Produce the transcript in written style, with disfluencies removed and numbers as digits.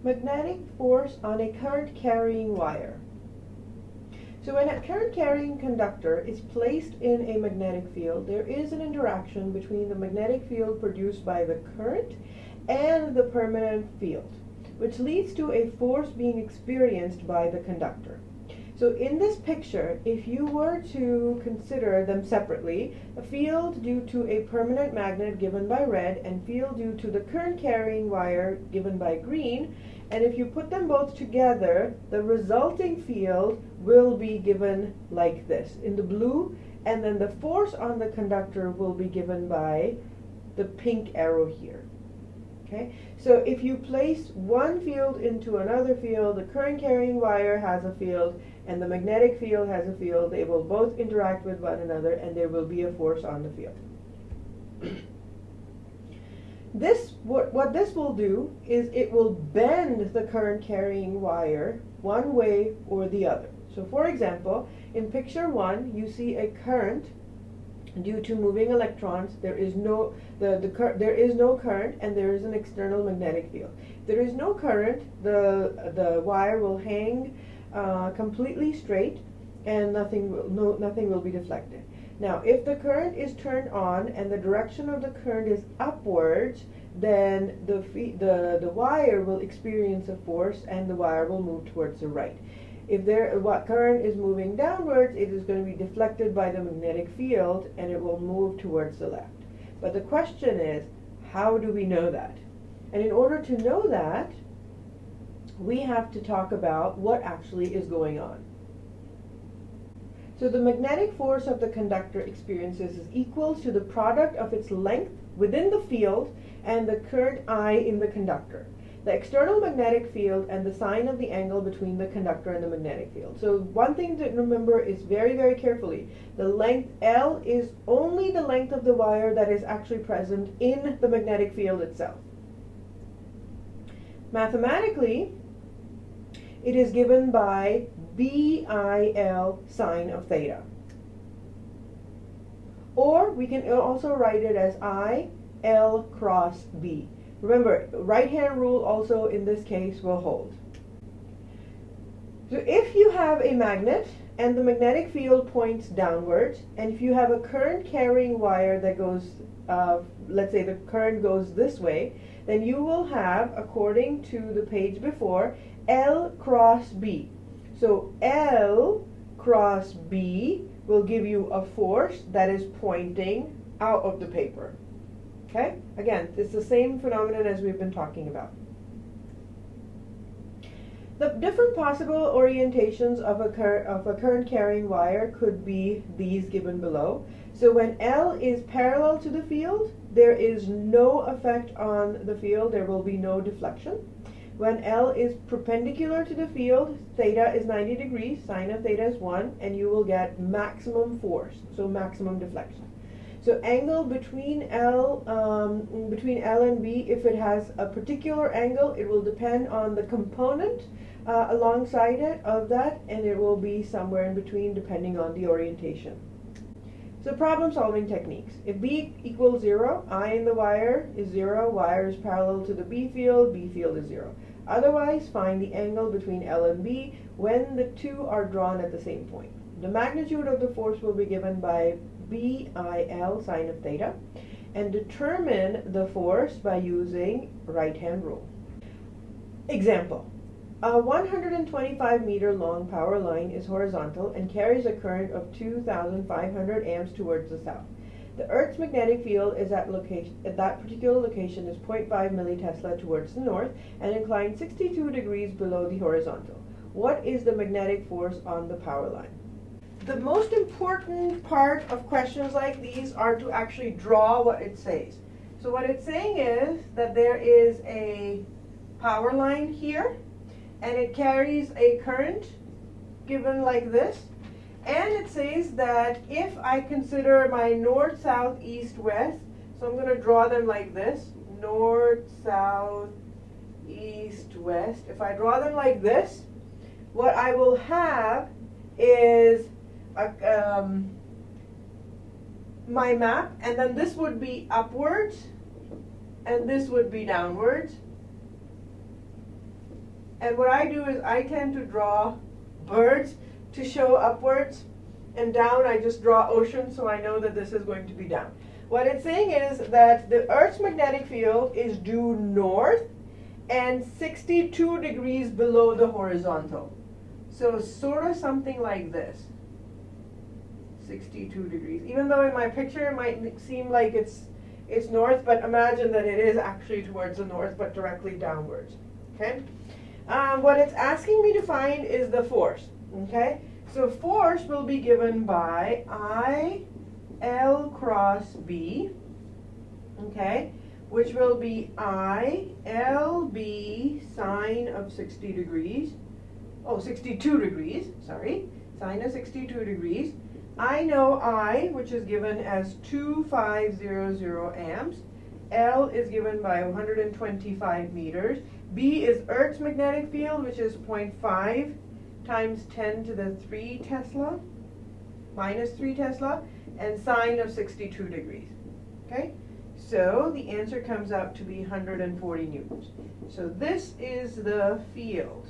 Magnetic force on a current carrying wire. So when a current carrying conductor is placed in a magnetic field, there is an interaction between the magnetic field produced by the current and the permanent field, which leads to a force being experienced by the conductor. So in this picture, if you were to consider them separately, a field due to a permanent magnet given by red and field due to the current carrying wire given by green, and if you put them both together, the resulting field will be given like this in the blue, and then the force on the conductor will be given by the pink arrow here. Okay, so if you place one field into another field, the current carrying wire has a field and the magnetic field has a field, they will both interact with one another and there will be a force on the field. What this will do is it will bend the current carrying wire one way or the other. So for example, in picture 1, you see a current due to moving electrons. There is no current and there is an external magnetic field. If there is no current, the wire will hang completely straight and nothing will be deflected. Now, if the current is turned on and the direction of the current is upwards, then the wire will experience a force and the wire will move towards the right. If current is moving downwards, it is going to be deflected by the magnetic field and it will move towards the left. But the question is, how do we know that? And in order to know that, we have to talk about what actually is going on. So the magnetic force of the conductor experiences is equal to the product of its length within the field and the current I in the conductor, the external magnetic field, and the sign of the angle between the conductor and the magnetic field. So one thing to remember is very, very carefully, the length L is only the length of the wire that is actually present in the magnetic field itself. Mathematically, it is given by BIL sine of theta. Or we can also write it as IL cross B. Remember, right-hand rule also in this case will hold. So if you have a magnet and the magnetic field points downwards, and if you have a current carrying wire that goes, let's say the current goes this way, then you will have, according to the page before, L cross B. So L cross B will give you a force that is pointing out of the paper. Okay? Again, it's the same phenomenon as we've been talking about. The different possible orientations of a current carrying wire could be these given below. So when L is parallel to the field, there is no effect on the field. There will be no deflection. When L is perpendicular to the field, theta is 90 degrees, sine of theta is 1, and you will get maximum force, so maximum deflection. So angle between L and B, if it has a particular angle, it will depend on the component alongside it of that, and it will be somewhere in between depending on the orientation. So problem solving techniques. If B equals 0, I in the wire is 0, wire is parallel to the B field is 0. Otherwise, find the angle between L and B when the two are drawn at the same point. The magnitude of the force will be given by BIL sine of theta, and determine the force by using right-hand rule. Example. A 125 meter long power line is horizontal and carries a current of 2,500 amps towards the south. The Earth's magnetic field is at that particular location is 0.5 millitesla towards the north and inclined 62 degrees below the horizontal. What is the magnetic force on the power line? The most important part of questions like these are to actually draw what it says. So what it's saying is that there is a power line here, and it carries a current given like this, and it says that if I consider my north, south, east, west, so I'm going to draw them like this, north, south, east, west. If I draw them like this, what I will have is my map, and then this would be upwards and this would be downwards. And what I do is I tend to draw birds to show upwards, and down I just draw ocean, so I know that this is going to be down. What it's saying is that the Earth's magnetic field is due north and 62 degrees below the horizontal. So sort of something like this. 62 degrees. Even though in my picture it might seem like it's north, but imagine that it is actually towards the north, but directly downwards. Okay? What it's asking me to find is the force. Okay? So force will be given by I L cross B. Okay? Which will be I L B sine of 60 degrees. Oh, 62 degrees, sorry. Sine of 62 degrees. I know I, which is given as 2500 amps. L is given by 125 meters. B is Earth's magnetic field, which is 0.5 times 10 to the 3 Tesla, minus 3 Tesla, and sine of 62 degrees. Okay? So the answer comes out to be 140 newtons. So this is the field.